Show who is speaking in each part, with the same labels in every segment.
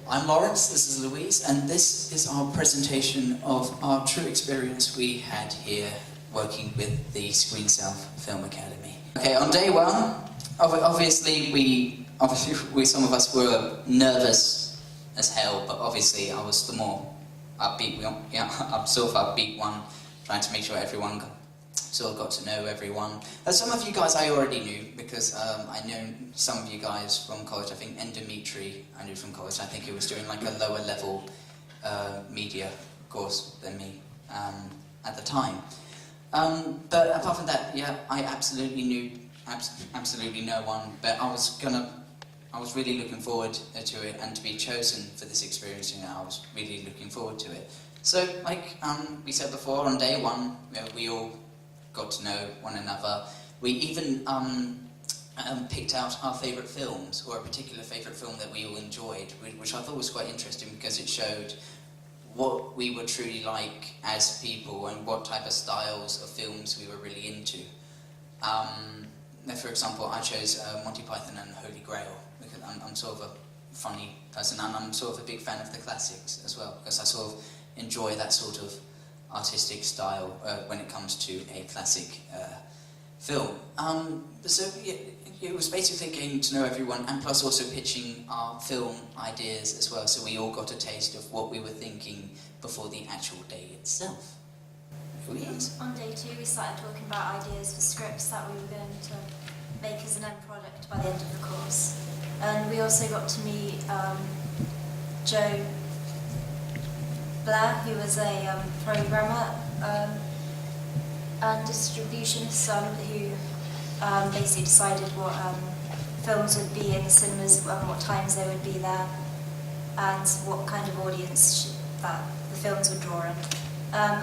Speaker 1: I'm Lawrence, this is Louise, and this is our presentation of our true experience we had here working with the Screen South Film Academy. Okay, on day one, obviously some of us were nervous as hell, but obviously I was the more upbeat, sort of upbeat one, trying to make sure everyone sort of got to know everyone. Some of you guys I already knew, because I know some of you guys from college. I think Dimitri I knew from college. I think he was doing like a lower level media course than me at the time. But apart from that, yeah, I absolutely knew absolutely no one, but I was really looking forward to it, and to be chosen for this experience, I was really looking forward to it. So, like we said before, on day one, we all got to know one another. We even picked out our favourite films, or a particular favourite film that we all enjoyed, which I thought was quite interesting because it showed what we were truly like as people and what type of styles of films we were really into. For example, I chose Monty Python and Holy Grail because I'm sort of a funny person, and I'm sort of a big fan of the classics as well, because I sort of enjoy that sort of artistic style when it comes to a classic film. So it was basically getting to know everyone, and plus also pitching our film ideas as well, so we all got a taste of what we were thinking before the actual day itself. Louise?
Speaker 2: On day two, we started talking about ideas for scripts that we were going to make as an end product by the end of the course. And we also got to meet Joe Blair, who was a programmer and distributionist, who basically decided what films would be in the cinemas, what times they would be there, and what kind of audience that the films would draw in.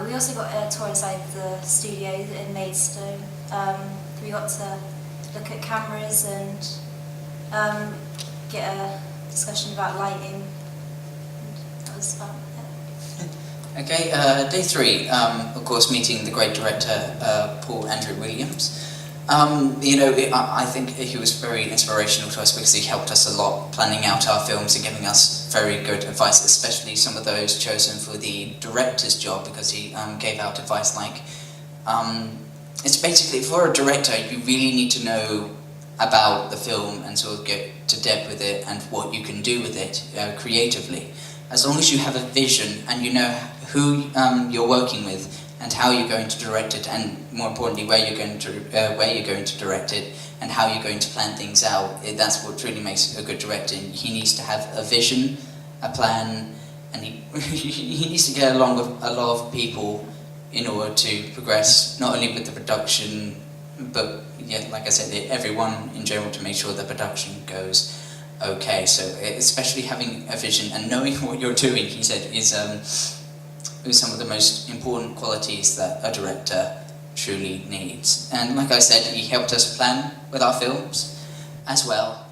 Speaker 2: We also got a tour inside the studio in Maidstone. We got to look at cameras and get a discussion about lighting. That was fun.
Speaker 1: Okay, day three, of course, meeting the great director, Paul Andrew Williams. I think he was very inspirational to us because he helped us a lot planning out our films and giving us very good advice, especially some of those chosen for the director's job, because he gave out advice like, it's basically, for a director, you really need to know about the film and sort of get to depth with it and what you can do with it creatively. As long as you have a vision and you know who you're working with and how you're going to direct it, and more importantly where you're going to direct it and how you're going to plan things out, that's what truly makes a good director. He needs to have a vision, a plan, and he needs to get along with a lot of people in order to progress not only with the production, but yeah, like I said, everyone in general, to make sure the production goes okay. So especially having a vision and knowing what you're doing, he said, is some of the most important qualities that a director truly needs. And like I said, he helped us plan with our films as well.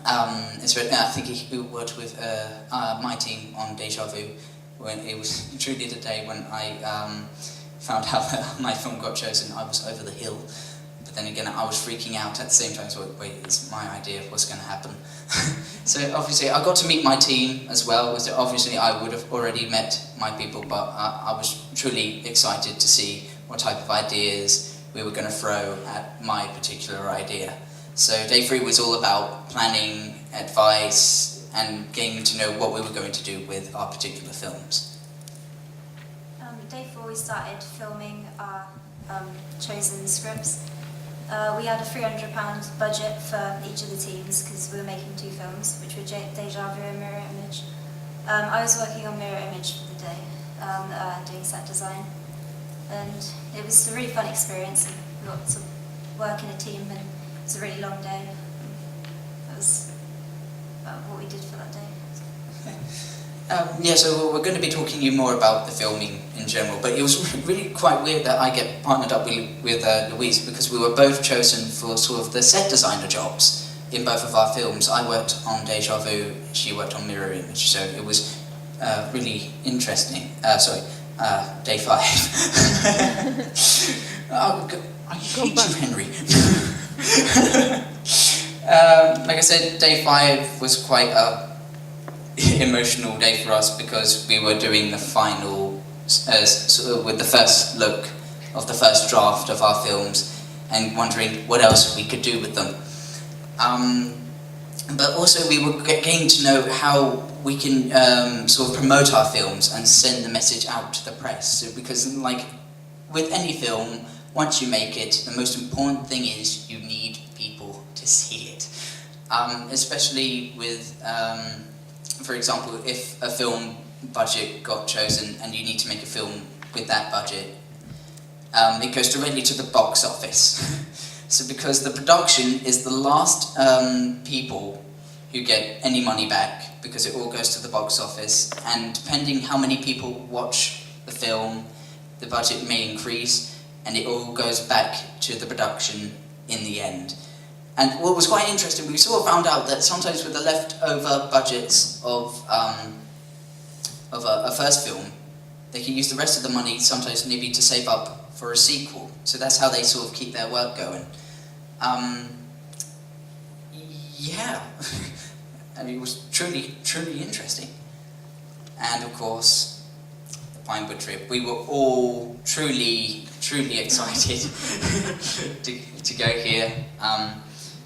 Speaker 1: I think he worked with my team on Deja Vu, when it was truly the day when I found out that my film got chosen. I was over the hill. But then again, I was freaking out at the same time, so wait, it's my idea of what's going to happen. So obviously I got to meet my team as well. So obviously I would have already met my people, but I was truly excited to see what type of ideas we were going to throw at my particular idea. So day three was all about planning, advice, and getting to know what we were going to do with our particular films.
Speaker 2: Day four, we started filming our chosen scripts. We had a £300 budget for each of the teams because we were making two films, which were Deja Vu and Mirror Image. I was working on Mirror Image for the day, doing set design, and it was a really fun experience. And we got to work in a team, and it was a really long day. That was what we did for that day.
Speaker 1: Yeah, so we're going to be talking to you more about the filming in general, but it was really quite weird that I get partnered up with Louise, because we were both chosen for sort of the set designer jobs in both of our films. I worked on Deja Vu, she worked on Mirror Image, so it was really interesting. Day 5. I hate you, Henry. Like I said, day 5 was quite emotional day for us because we were doing the final, with the first look of the first draft of our films and wondering what else we could do with them. But also we were getting to know how we can sort of promote our films and send the message out to the press. So, because like with any film, once you make it, the most important thing is you need people to see it. Especially with, for example, if a film budget got chosen and you need to make a film with that budget, it goes directly to the box office. So because the production is the last people who get any money back, because it all goes to the box office, and depending how many people watch the film, the budget may increase, and it all goes back to the production in the end. And what was quite interesting, we sort of found out that sometimes with the leftover budgets of a first film, they can use the rest of the money sometimes maybe to save up for a sequel. So that's how they sort of keep their work going. Yeah, and it was truly, truly interesting. And of course, the Pinewood trip. We were all truly, truly excited to go here.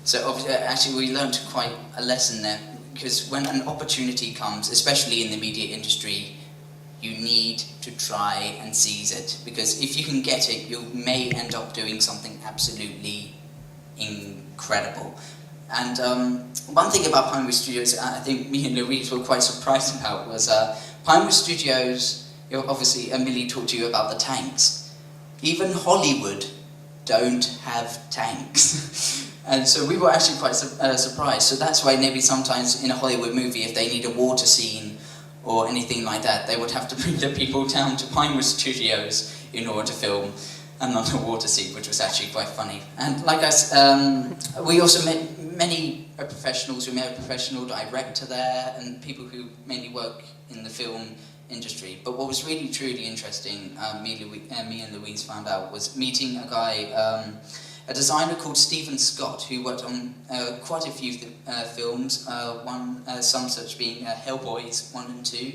Speaker 1: So obviously, actually we learned quite a lesson there, because when an opportunity comes, especially in the media industry, you need to try and seize it, because if you can get it, you may end up doing something absolutely incredible. And one thing about Pinewood Studios, I think me and Louise were quite surprised about, was Pinewood Studios, obviously Emily talked to you about the tanks. Even Hollywood don't have tanks. And so we were actually quite surprised. So that's why maybe sometimes in a Hollywood movie, if they need a water scene or anything like that, they would have to bring the people down to Pinewood Studios in order to film an underwater scene, which was actually quite funny. And like I said, we also met many professionals. We met a professional director there and people who mainly work in the film industry. But what was really truly interesting, me and Louise found out, was meeting a guy, a designer called Stephen Scott, who worked on quite a few films, some such being Hellboys 1 and 2,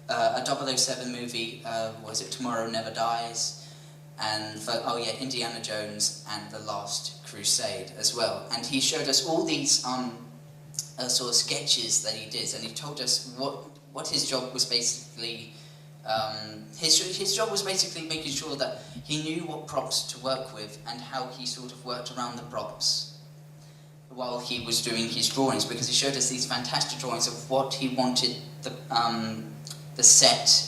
Speaker 1: a 007 movie, was it Tomorrow Never Dies, and Indiana Jones and The Last Crusade as well. And he showed us all these sort of sketches that he did, and he told us what his job was basically. His job was basically making sure that he knew what props to work with and how he sort of worked around the props while he was doing his drawings, because he showed us these fantastic drawings of what he wanted the set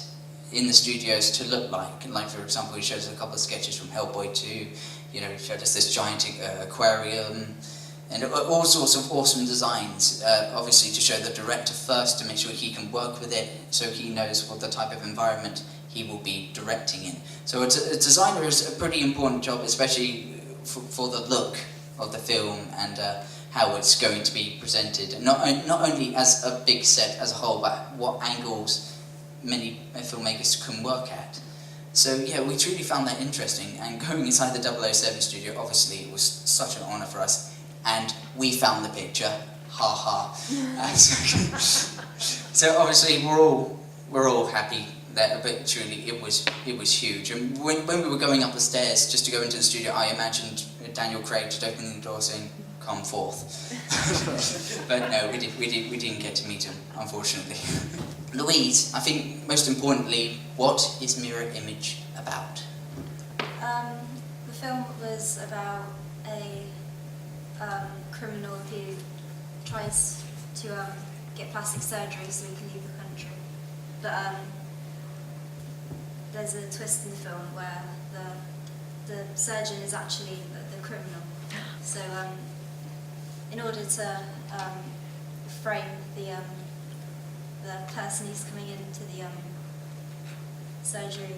Speaker 1: in the studios to look like. And like, for example, he showed us a couple of sketches from Hellboy 2, he showed us this giant aquarium, and all sorts of awesome designs, obviously to show the director first, to make sure he can work with it, so he knows what the type of environment he will be directing in. So a designer is a pretty important job, especially for the look of the film and how it's going to be presented. And not only as a big set as a whole, but what angles many filmmakers can work at. So yeah, we truly found that interesting, and going inside the 007 studio, obviously it was such an honour for us. And we found the picture, ha ha. So obviously we're all happy that, but truly it was huge. And when we were going up the stairs just to go into the studio, I imagined Daniel Craig just opening the door saying, "Come forth." But no, we didn't get to meet him, unfortunately. Louise, I think most importantly, what is Mirror Image about?
Speaker 2: The film was about a criminal who tries to get plastic surgery so he can leave the country. But there's a twist in the film where the surgeon is actually the criminal. So in order to frame the person who's coming into the surgery,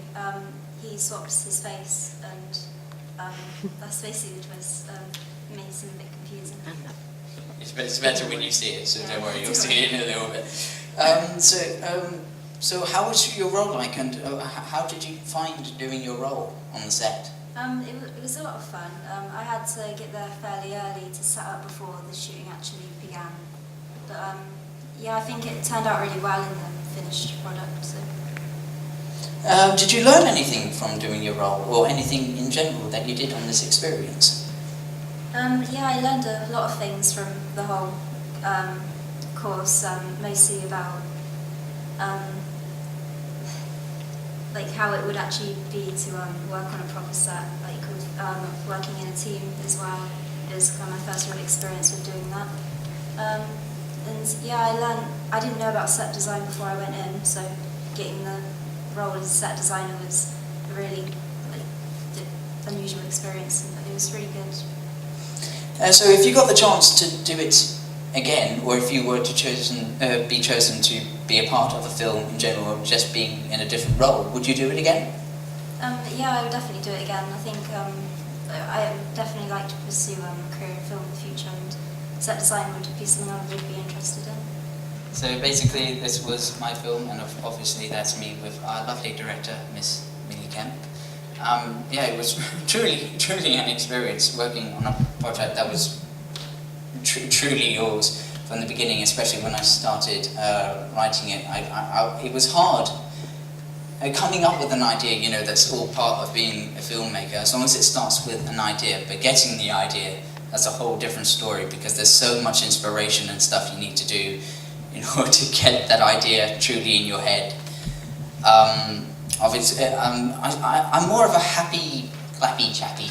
Speaker 2: he swaps his face, and that's basically the twist. It makes him a bit confusing.
Speaker 1: It's better when you see it, so don't worry, you'll see it in a little bit. So how was your role like, and how did you find doing your role on the set?
Speaker 2: It was a lot of fun. I had to get there fairly early to set up before the shooting actually began. But Yeah, I think it turned out really well in the finished product. So.
Speaker 1: Did you learn anything from doing your role, or anything in general that you did on this experience?
Speaker 2: Yeah, I learned a lot of things from the whole course, mostly about like how it would actually be to work on a proper set, like with working in a team as well. It was kind of my first real experience with doing that. And yeah, I didn't know about set design before I went in, so getting the role as a set designer was a really unusual experience, and it was really good.
Speaker 1: So if you got the chance to do it again, or if you were to be chosen to be a part of a film in general, or just being in a different role, would you do it again?
Speaker 2: Yeah, I would definitely do it again. I think I would definitely like to pursue a career in film in the future, and set design would be something I would be interested in.
Speaker 1: So basically this was my film, and obviously that's me with our lovely director, Miss Millie Kemp. Yeah, it was truly an experience working on a project that was truly yours from the beginning, especially when I started writing it. It was hard coming up with an idea, you know, that's all part of being a filmmaker, as long as it starts with an idea, but getting the idea, that's a whole different story, because there's so much inspiration and stuff you need to do in order to get that idea truly in your head. Obviously, I'm more of a happy, clappy chappy,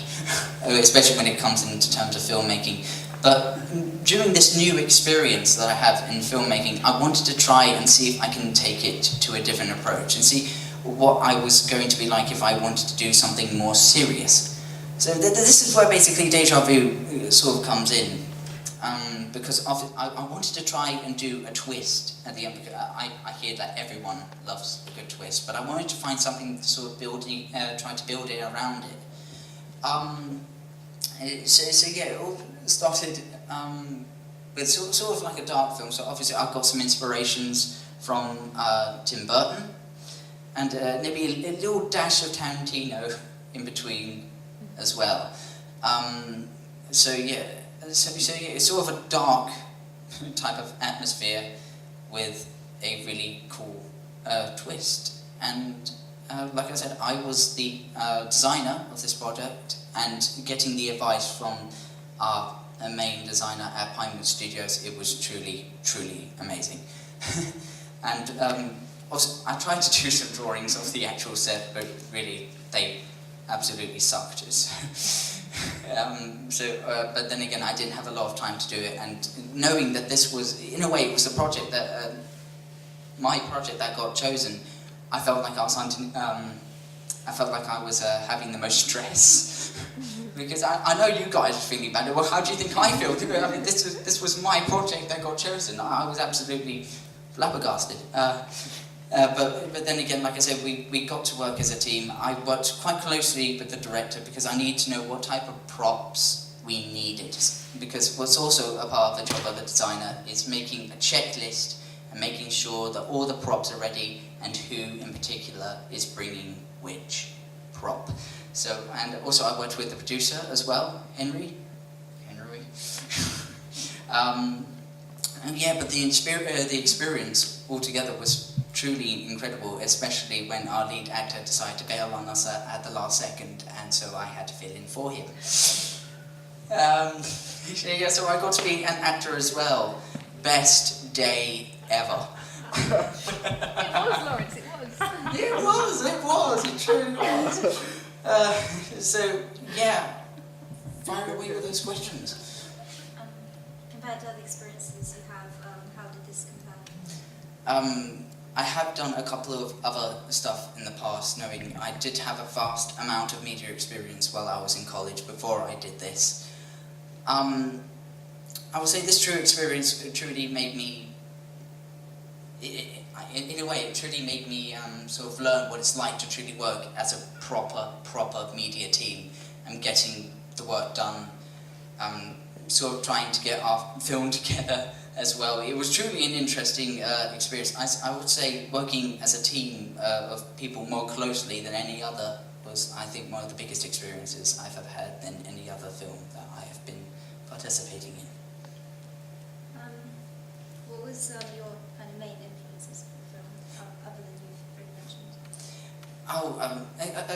Speaker 1: especially when it comes into terms of filmmaking. But during this new experience that I have in filmmaking, I wanted to try and see if I can take it to a different approach and see what I was going to be like if I wanted to do something more serious. So this is where basically Deja Vu sort of comes in. Because I wanted to try and do a twist at the end. I hear that everyone loves a good twist, but I wanted to find something to sort of try to build it around it. So yeah, it all started with sort of like a dark film. So obviously I got some inspirations from Tim Burton, and maybe a little dash of Tarantino in between as well. So yeah, it's sort of a dark type of atmosphere with a really cool twist. And like I said, I was the designer of this project, and getting the advice from our main designer at Pinewood Studios, it was truly amazing. And also, I tried to do some drawings of the actual set, but really they absolutely sucked. But then again, I didn't have a lot of time to do it, and knowing that this was, in a way, it was a project that, my project that got chosen, I felt like I was having the most stress. Because I know you guys are feeling bad. Well, how do you think I feel? I mean, this was my project that got chosen. I was absolutely flabbergasted. But then again, like I said, we got to work as a team. I worked quite closely with the director because I needed to know what type of props we needed. Because what's also a part of the job of the designer is making a checklist and making sure that all the props are ready and who in particular is bringing which prop. So, and also I worked with the producer as well, Henry. And yeah, but the experience altogether was truly incredible, especially when our lead actor decided to bail on us at the last second, and so I had to fill in for him. Yeah, so I got to be an actor as well. Best day ever.
Speaker 3: It was, Lawrence, it was.
Speaker 1: It truly was. So, yeah, fire away with those questions.
Speaker 2: Compared to other experiences you have, how did this compare?
Speaker 1: I have done a couple of other stuff in the past, knowing I did have a vast amount of media experience while I was in college before I did this. I would say this true experience truly made me, in a way, it truly made me sort of learn what it's like to truly work as a proper media team and getting the work done, sort of trying to get our film together as well. It was truly an interesting experience. I would say working as a team of people more closely than any other was, I think, one of the biggest experiences I've ever had than any other film that I have been participating in.
Speaker 2: What was your kind of main influences for the film, other than you've already mentioned?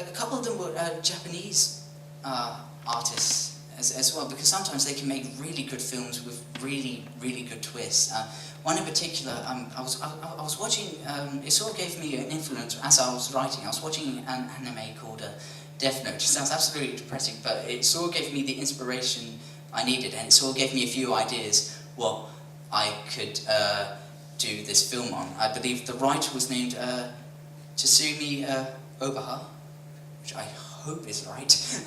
Speaker 1: A couple of them were Japanese artists as well, because sometimes they can make really good films with really good twists. One in particular, I was watching. It sort of gave me an influence as I was writing. I was watching an anime called Death Note. It sounds absolutely depressing, but it sort of gave me the inspiration I needed, and it sort of gave me a few ideas what I could do this film on. I believe the writer was named Tatsumi Obaha, which I hope is right.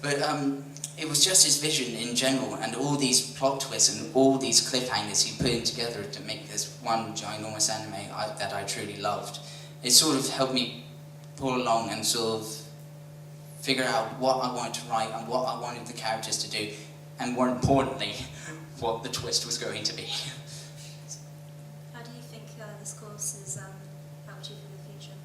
Speaker 1: But it was just his vision in general, and all these plot twists and all these cliffhangers he put in together to make this one ginormous anime that I truly loved. It sort of helped me pull along and sort of figure out what I wanted to write and what I wanted the characters to do, and more importantly, what the twist was going to be.
Speaker 2: How do you think this course has helped you for the future?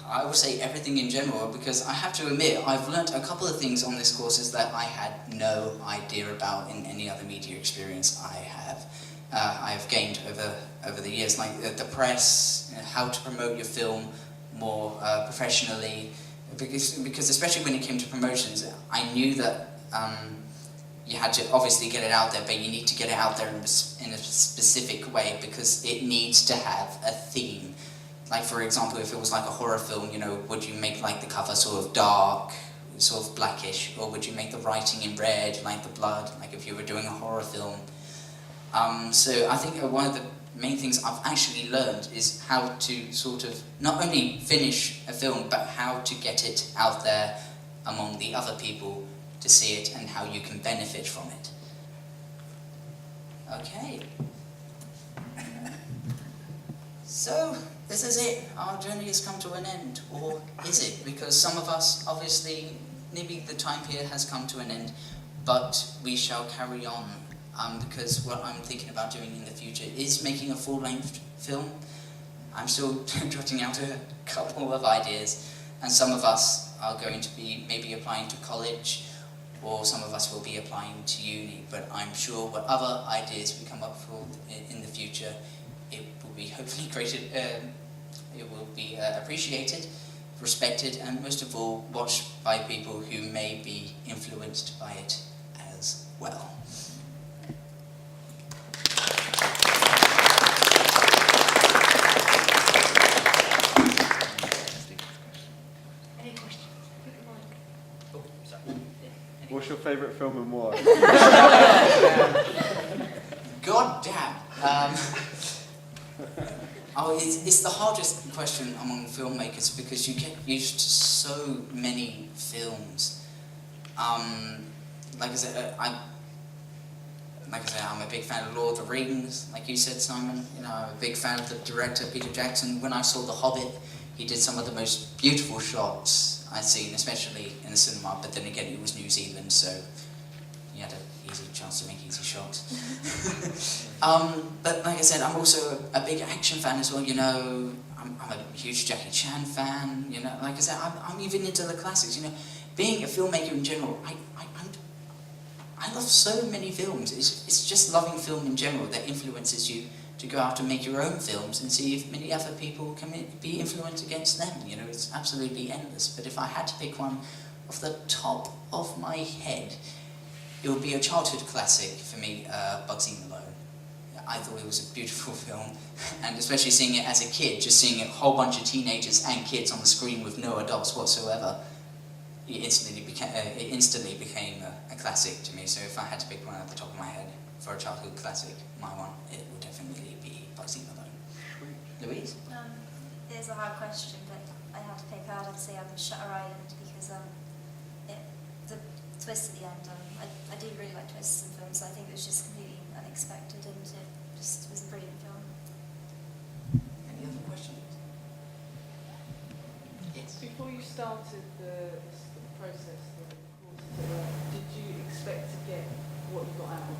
Speaker 1: I would say everything in general, because I have to admit, I've learnt a couple of things on this courses that I had no idea about in any other media experience I have. I have gained over the years, like the press, how to promote your film more professionally, because especially when it came to promotions, I knew that you had to obviously get it out there, but you need to get it out there in a specific way, because it needs to have a theme. Like, for example, if it was like a horror film, you know, would you make like the cover sort of dark, sort of blackish, or would you make the writing in red, like the blood, like if you were doing a horror film? So I think one of the main things I've actually learned is how to sort of not only finish a film, but how to get it out there among the other people to see it and how you can benefit from it. Okay. So, this is it. Our journey has come to an end. Or is it? Because some of us, obviously, maybe the time here has come to an end, but we shall carry on. Because what I'm thinking about doing in the future is making a full-length film. I'm still jotting out a couple of ideas, and some of us are going to be maybe applying to college, or some of us will be applying to uni, but I'm sure what other ideas we come up with in the future, it will be hopefully created, it will be appreciated, respected, and most of all, watched by people who may be influenced by it as well.
Speaker 3: Any questions?
Speaker 1: Oh, sorry.
Speaker 4: What's your favourite film and why?
Speaker 1: God damn. It's the hardest question among filmmakers, because you get used to so many films. Like I said, I'm a big fan of Lord of the Rings, like you said, Simon. You know, I'm a big fan of the director, Peter Jackson. When I saw The Hobbit, he did some of the most beautiful shots I've seen, especially in the cinema, but then again, it was New Zealand, so you had an easy chance to make easy shots. But like I said, I'm also a big action fan as well, you know. I'm a huge Jackie Chan fan, you know. Like I said, I'm even into the classics, you know. Being a filmmaker in general, I love so many films. It's just loving film in general that influences you to go out and make your own films and see if many other people can be influenced against them. You know, it's absolutely endless. But if I had to pick one off the top of my head, it would be a childhood classic for me, Bugsy Malone. I thought it was a beautiful film, and especially seeing it as a kid, just seeing a whole bunch of teenagers and kids on the screen with no adults whatsoever, it instantly became a classic to me. So if I had to pick one at the top of my head for a childhood classic, my one, it would definitely be Bugsy Malone. Louise?
Speaker 2: It is a hard question, but I have to pick out. I'd say Shutter Island, because the twist at the end, I do really like twists in films, so I think it was just completely unexpected, and it just was a brilliant film.
Speaker 1: Any other questions? Yes.
Speaker 3: Before you started the process, the course, did you expect to get what you got out of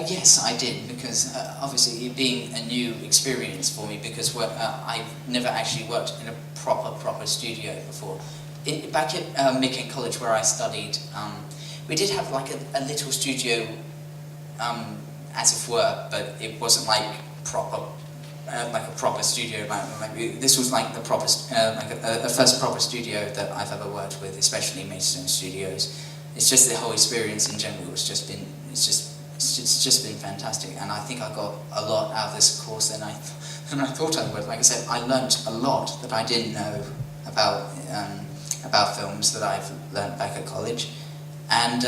Speaker 3: it?
Speaker 1: Yes, I did, because obviously it being a new experience for me, because I've never actually worked in a proper studio before. Back at Midkent College, where I studied, we did have like a little studio as if work, but it wasn't like proper, like a proper studio. This was like the proper, like a first proper studio that I've ever worked with, especially Maidstone Studios. It's just the whole experience in general has just been, it's just been fantastic, and I think I got a lot out of this course than I thought I would. Like I said, I learnt a lot that I didn't know about films that I've learnt back at college, and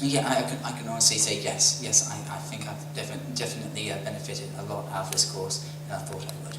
Speaker 1: yeah, I can honestly say yes. I think I've definitely benefited a lot out of this course than I thought I would.